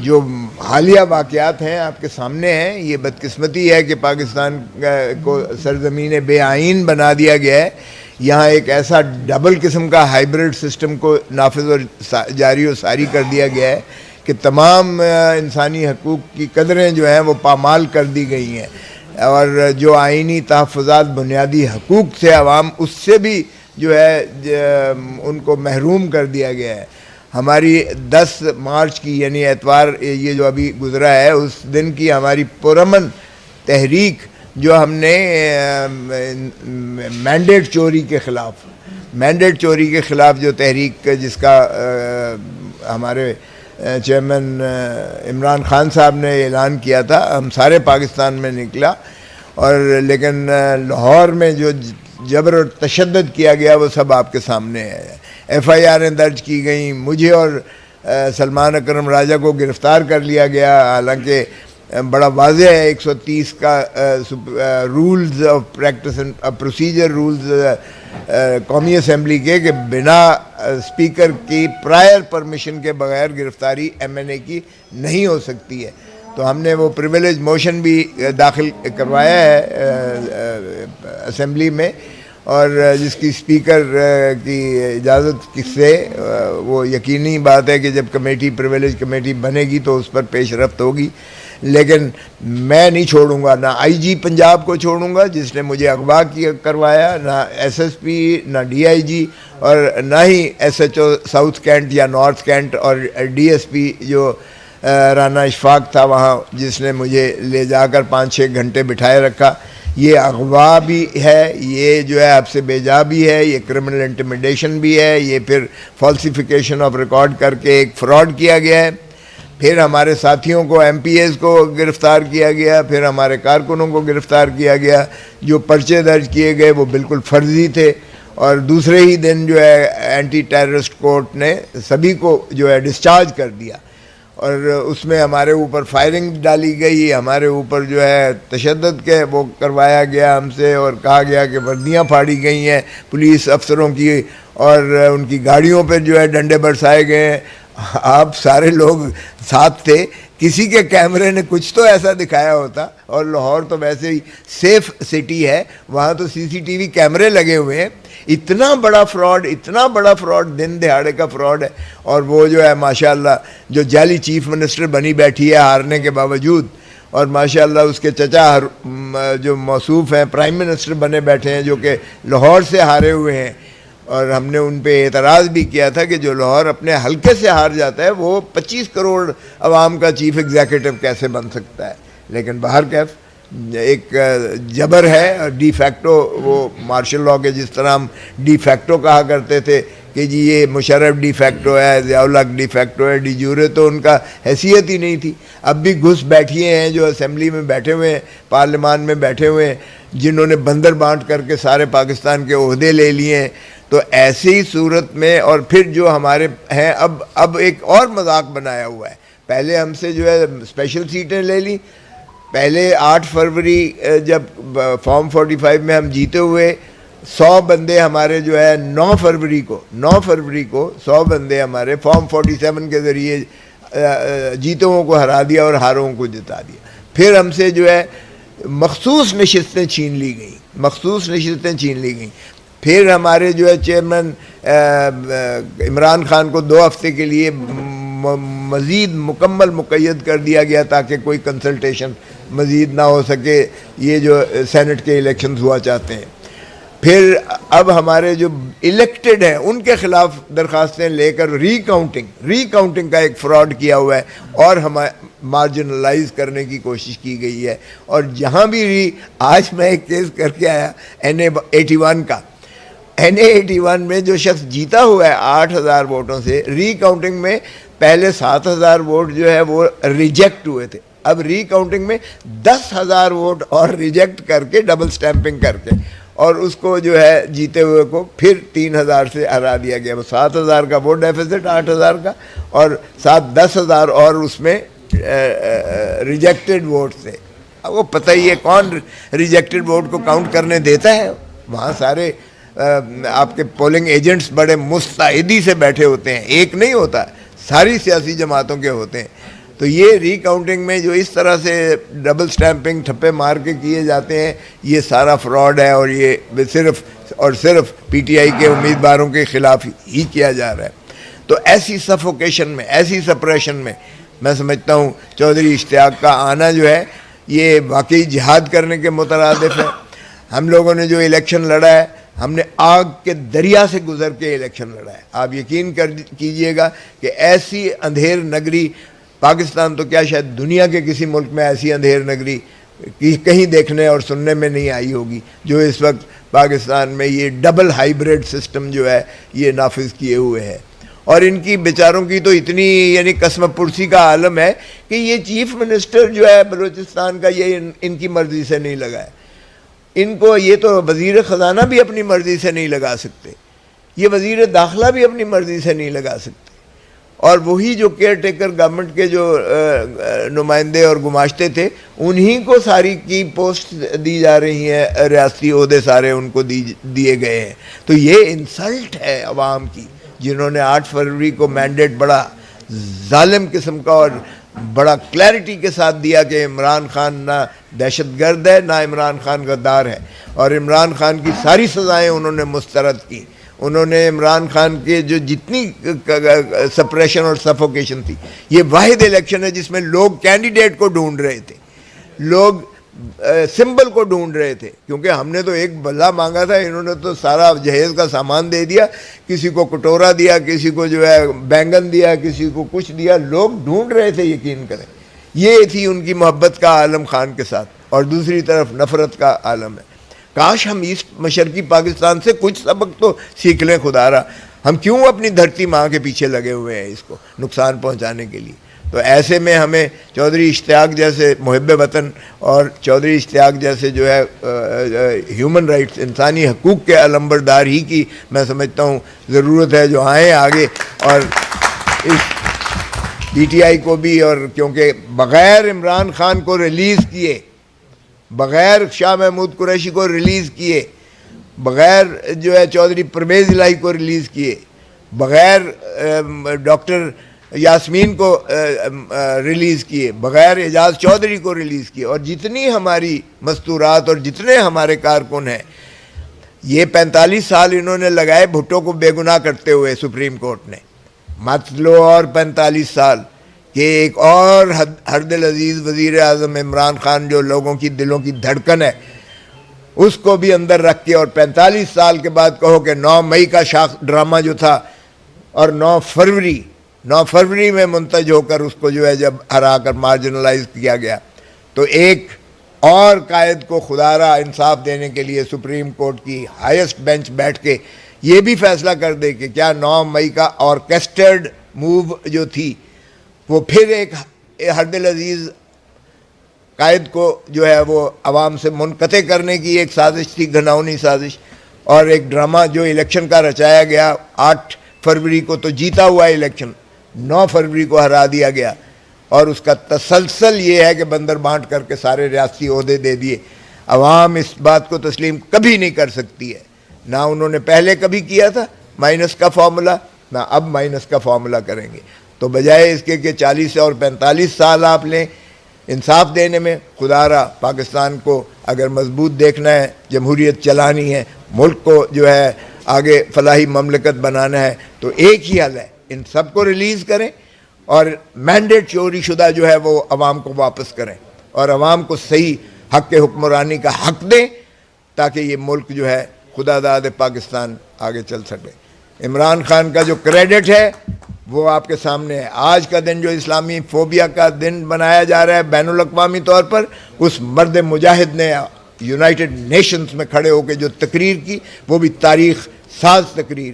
جو حالیہ واقعات ہیں آپ کے سامنے ہیں. یہ بدقسمتی ہے کہ پاکستان کو سرزمین بے آئین بنا دیا گیا ہے. یہاں ایک ایسا ڈبل قسم کا ہائیبرڈ سسٹم کو نافذ اور جاری و ساری کر دیا گیا ہے کہ تمام انسانی حقوق کی قدریں جو ہیں وہ پامال کر دی گئی ہیں, اور جو آئینی تحفظات بنیادی حقوق سے عوام اس سے بھی جو ہے ان کو محروم کر دیا گیا ہے. ہماری 10 مارچ کی یعنی اتوار یہ جو ابھی گزرا ہے اس دن کی ہماری پرامن تحریک جو ہم نے مینڈیٹ چوری کے خلاف جو تحریک جس کا ہمارے چیئرمین عمران خان صاحب نے اعلان کیا تھا, ہم سارے پاکستان میں نکلا, اور لیکن لاہور میں جو جبر اور تشدد کیا گیا وہ سب آپ کے سامنے ہے. ایف آئی آریں درج کی گئیں, مجھے اور سلمان اکرم راجہ کو گرفتار کر لیا گیا, حالانکہ بڑا واضح ہے 130 کا rules of practice and procedure rules قومی اسمبلی کے کہ بنا اسپیکر کی پرائر پرمیشن کے بغیر گرفتاری ایم این اے کی نہیں ہو سکتی ہے. تو ہم نے وہ پریویلیج موشن بھی داخل کروایا ہے اسمبلی میں, اور جس کی اسپیکر کی اجازت سے وہ یقینی بات ہے کہ جب کمیٹی پریویلیج کمیٹی بنے گی تو اس پر پیش رفت ہوگی. لیکن میں نہیں چھوڑوں گا, نہ آئی جی پنجاب کو چھوڑوں گا جس نے مجھے اغوا کروایا, نہ ایس ایس پی, نہ ڈی آئی جی, اور نہ ہی S H O South Cantt یا نارتھ کینٹ, اور ڈی ایس پی جو رانا اشفاق تھا وہاں جس نے مجھے لے جا کر 5-6 گھنٹے بٹھائے رکھا. یہ اغوا بھی ہے, یہ جو ہے حب سے بیجا بھی ہے, یہ کرمنل انٹیمیڈیشن بھی ہے, یہ پھر فالسیفیکیشن آف ریکارڈ کر کے ایک فراڈ کیا گیا ہے. پھر ہمارے ساتھیوں کو ایم پی ایز کو گرفتار کیا گیا, پھر ہمارے کارکنوں کو گرفتار کیا گیا. جو پرچے درج کیے گئے وہ بالکل فرضی تھے, اور دوسرے ہی دن جو ہے اینٹی ٹیررسٹ کورٹ نے سبھی کو جو ہے ڈسچارج کر دیا, اور اس میں ہمارے اوپر فائرنگ ڈالی گئی, ہمارے اوپر جو ہے تشدد کے وہ کروایا گیا ہم سے, اور کہا گیا کہ وردیاں پھاڑی گئی ہیں پولیس افسروں کی, اور ان کی گاڑیوں پہ جو ہے ڈنڈے برسائے گئے ہیں. آپ سارے لوگ ساتھ تھے, کسی کے کیمرے نے کچھ تو ایسا دکھایا ہوتا, اور لاہور تو ویسے ہی سیف سٹی ہے, وہاں تو سی سی ٹی وی کیمرے لگے ہوئے ہیں. اتنا بڑا فراڈ دن دہاڑے کا فراڈ ہے. اور وہ جو ہے ماشاءاللہ جو جعلی چیف منسٹر بنی بیٹھی ہے ہارنے کے باوجود, اور ماشاءاللہ اس کے چچا جو موصوف ہیں پرائم منسٹر بنے بیٹھے ہیں جو کہ لاہور سے ہارے ہوئے ہیں, اور ہم نے ان پہ اعتراض بھی کیا تھا کہ جو لاہور اپنے حلقے سے ہار جاتا ہے وہ 25 کروڑ عوام کا چیف ایگزیکٹو کیسے بن سکتا ہے. لیکن باہر کیف ایک جبر ہے, اور ڈی فیکٹو وہ مارشل لاء کے جس طرح ہم ڈی فیکٹو کہا کرتے تھے کہ جی یہ مشرف ڈی فیکٹو ہے, ضیاء الحق ڈی فیکٹو ہے, ڈی جورے تو ان کا حیثیت ہی نہیں تھی. اب بھی گھس بیٹھیے ہیں جو اسمبلی میں بیٹھے ہوئے ہیں, پارلیمان میں بیٹھے ہوئے ہیں, جنہوں نے بندر بانٹ کر کے سارے پاکستان کے عہدے لے لیے ہیں. تو ایسی صورت میں, اور پھر جو ہمارے ہیں اب ایک اور مذاق بنایا ہوا ہے. پہلے ہم سے جو ہے اسپیشل سیٹیں لے لی, پہلے 8 فروری جب فارم 45 میں ہم جیتے ہوئے 100 بندے ہمارے جو ہے 9 فروری کو 100 بندے ہمارے فارم 47 کے ذریعے جیتوں کو ہرا دیا اور ہاروں کو جتا دیا. پھر ہم سے جو ہے مخصوص نشستیں چھین لی گئیں. پھر ہمارے جو ہے چیئرمین عمران خان کو 2 ہفتے کے لیے مزید مکمل مقید کر دیا گیا تاکہ کوئی کنسلٹیشن مزید نہ ہو سکے, یہ جو سینٹ کے الیکشنز ہوا چاہتے ہیں. پھر اب ہمارے جو الیکٹڈ ہیں ان کے خلاف درخواستیں لے کر ری کاؤنٹنگ کا ایک فراڈ کیا ہوا ہے, اور مارجنلائز کرنے کی کوشش کی گئی ہے. اور جہاں بھی آج میں ایک کیس کر کے آیا NA81 کا, NA81 میں جو شخص جیتا ہوا ہے 8,000 ووٹوں سے, ری کاؤنٹنگ میں پہلے 7,000 ووٹ جو ہے وہ ریجیکٹ ہوئے تھے, اب ری کاؤنٹنگ میں 10,000 ووٹ اور ریجیکٹ کر کے ڈبل سٹیمپنگ کر کے, اور اس کو جو ہے جیتے ہوئے کو پھر 3,000 سے ہرا دیا گیا. وہ 7,000 کا ووٹ ڈیفیسٹ 8,000 کا, اور 10,000 اور اس میں ریجیکٹڈ ووٹ تھے. اب وہ پتہ ہی ہے کون ریجیکٹڈ ووٹ کو کاؤنٹ کرنے دیتا ہے. وہاں سارے آپ کے پولنگ ایجنٹس بڑے مستعدی سے بیٹھے ہوتے ہیں, ایک نہیں ہوتا, ساری سیاسی جماعتوں کے ہوتے ہیں. تو یہ ری کاؤنٹنگ میں جو اس طرح سے ڈبل سٹیمپنگ ٹھپے مار کے کیے جاتے ہیں، یہ سارا فراڈ ہے، اور یہ صرف اور صرف پی ٹی آئی کے امیدواروں کے خلاف ہی کیا جا رہا ہے۔ تو ایسی سفوکیشن میں، ایسی سپریشن میں سمجھتا ہوں چودھری اشتیاق کا آنا جو ہے یہ واقعی جہاد کرنے کے مترادف ہے۔ ہم لوگوں نے جو الیکشن لڑا ہے، ہم نے آگ کے دریا سے گزر کے الیکشن لڑا ہے۔ آپ یقین کیجئے گا کہ ایسی اندھیر نگری پاکستان تو کیا شاید دنیا کے کسی ملک میں ایسی اندھیر نگری کہیں دیکھنے اور سننے میں نہیں آئی ہوگی جو اس وقت پاکستان میں یہ ڈبل ہائیبریڈ سسٹم جو ہے یہ نافذ کیے ہوئے ہے۔ اور ان کی بیچاروں کی تو اتنی یعنی قسم پرسی کا عالم ہے کہ یہ چیف منسٹر جو ہے بلوچستان کا یہ ان کی مرضی سے نہیں لگا ہے۔ ان کو یہ تو وزیر خزانہ بھی اپنی مرضی سے نہیں لگا سکتے، یہ وزیر داخلہ بھی اپنی مرضی سے نہیں لگا سکتے، اور وہی جو کیئر ٹیکر گورنمنٹ کے جو نمائندے اور گماشتے تھے انہی کو ساری کی پوسٹ دی جا رہی ہیں، ریاستی عہدے سارے ان کو دیے گئے ہیں۔ تو یہ انسلٹ ہے عوام کی، جنہوں نے 8 فروری کو مینڈیٹ بڑا ظالم قسم کا اور بڑا کلیئرٹی کے ساتھ دیا کہ عمران خان نہ دہشت گرد ہے، نہ عمران خان غدار ہے، اور عمران خان کی ساری سزائیں انہوں نے مسترد کی۔ انہوں نے عمران خان کے جو جتنی سپریشن اور سفوکیشن تھی، یہ واحد الیکشن ہے جس میں لوگ کینڈیڈیٹ کو ڈھونڈ رہے تھے، لوگ سمبل کو ڈھونڈ رہے تھے، کیونکہ ہم نے تو ایک بلہ مانگا تھا، انہوں نے تو سارا جہیز کا سامان دے دیا، کسی کو کٹورا دیا، کسی کو جو ہے بینگن دیا، کسی کو کچھ دیا، لوگ ڈھونڈ رہے تھے، یقین کریں۔ یہ تھی ان کی محبت کا عالم خان کے ساتھ، اور دوسری طرف نفرت کا عالم ہے۔ کاش ہم ایسٹ مشرقی پاکستان سے کچھ سبق تو سیکھ لیں خدا را، ہم کیوں اپنی دھرتی ماں کے پیچھے لگے ہوئے ہیں اس کو نقصان پہنچانے کے لیے؟ تو ایسے میں ہمیں چودھری اشتیاق جیسے محب وطن اور چودھری اشتیاق جیسے جو ہے ہیومن رائٹس، انسانی حقوق کے علمبردار ہی کی میں سمجھتا ہوں ضرورت ہے، جو آئیں آگے اور اس پی ٹی آئی کو بھی، اور کیونکہ بغیر عمران خان کو ریلیز کیے، بغیر شاہ محمود قریشی کو ریلیز کیے، بغیر جو ہے چودھری پرویز الہی کو ریلیز کیے، بغیر ڈاکٹر یاسمین کو ریلیز کیے، بغیر اعجاز چودھری کو ریلیز کیے، اور جتنی ہماری مستورات اور جتنے ہمارے کارکن ہیں، یہ 45 سال انہوں نے لگائے بھٹو کو بے گناہ کرتے ہوئے سپریم کورٹ نے، مت لو اور 45 سال کہ ایک اور ہردل عزیز وزیر اعظم عمران خان جو لوگوں کی دلوں کی دھڑکن ہے اس کو بھی اندر رکھ کے، اور 45 سال کے بعد کہو کہ 9 مئی کا شاخ ڈرامہ جو تھا اور 9 فروری میں منتج ہو کر اس کو جو ہے جب ہرا کر مارجنلائز کیا گیا، تو ایک اور قائد کو خدا را انصاف دینے کے لیے سپریم کورٹ کی ہائیسٹ بینچ بیٹھ کے یہ بھی فیصلہ کر دے کہ کیا 9 مئی کا آرکیسٹرڈ موو جو تھی وہ پھر ایک ہردل عزیز قائد کو جو ہے وہ عوام سے منقطع کرنے کی ایک سازش تھی، گھناؤنی سازش، اور ایک ڈرامہ جو الیکشن کا رچایا گیا۔ 8 فروری کو تو جیتا ہوا الیکشن، 9 فروری کو ہرا دیا گیا، اور اس کا تسلسل یہ ہے کہ بندر بانٹ کر کے سارے ریاستی عہدے دے دیے۔ عوام اس بات کو تسلیم کبھی نہیں کر سکتی ہے، نہ انہوں نے پہلے کبھی کیا تھا مائنس کا فارمولا، نہ اب مائنس کا فارمولا کریں گے۔ تو بجائے اس کے کہ 40 اور 45 سال آپ لیں انصاف دینے میں، خدا را پاکستان کو اگر مضبوط دیکھنا ہے، جمہوریت چلانی ہے، ملک کو جو ہے آگے فلاحی مملکت بنانا ہے، تو ایک ہی حل ہے، ان سب کو ریلیز کریں اور مینڈیٹ چوری شدہ جو ہے وہ عوام کو واپس کریں، اور عوام کو صحیح حق حکمرانی کا حق دیں، تاکہ یہ ملک جو ہے خدا داد پاکستان آگے چل سکے۔ عمران خان کا جو کریڈٹ ہے وہ آپ کے سامنے ہے۔ آج کا دن جو اسلامی فوبیا کا دن بنایا جا رہا ہے بین الاقوامی طور پر، اس مرد مجاہد نے یونائٹڈ نیشنز میں کھڑے ہو کے جو تقریر کی، وہ بھی تاریخ ساز تقریر